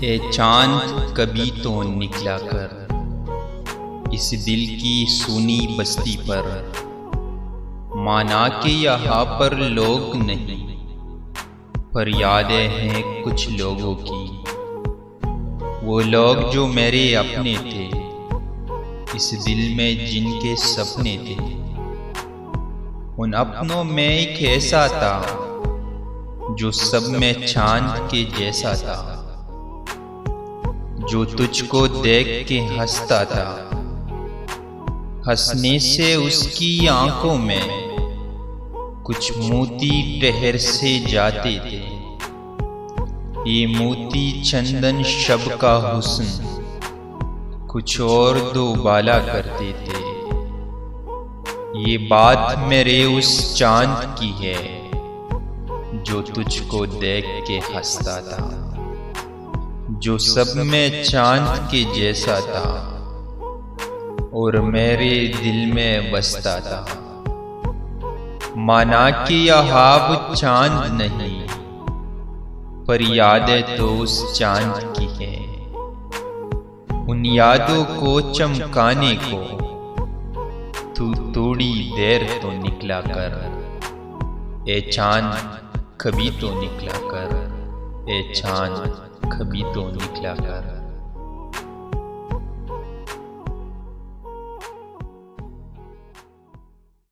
ए चांद कभी तो निकला कर इस दिल की सूनी बस्ती पर, माना के यहाँ पर लोग नहीं पर यादें हैं कुछ लोगों की। वो लोग जो मेरे अपने थे, इस दिल में जिनके सपने थे। उन अपनों में एक ऐसा था जो सब में चांद के जैसा था, जो तुझको देख के हंसता था। हंसने से उसकी आंखों में कुछ मोती ठहर से जाते थे। ये मोती चंदन शब का हुस्न कुछ और दो बाला करते थे। ये बात मेरे उस चांद की है जो तुझको देख के हंसता था, जो सब में चांद के जैसा था और मेरे दिल में बसता था। माना कि यह अब चांद नहीं पर यादें तो उस चांद की है। उन यादों को चमकाने को तू थोड़ी देर तो निकला कर। ए चांद कभी तो निकला कर, ए चांद कभी तो निकला कर।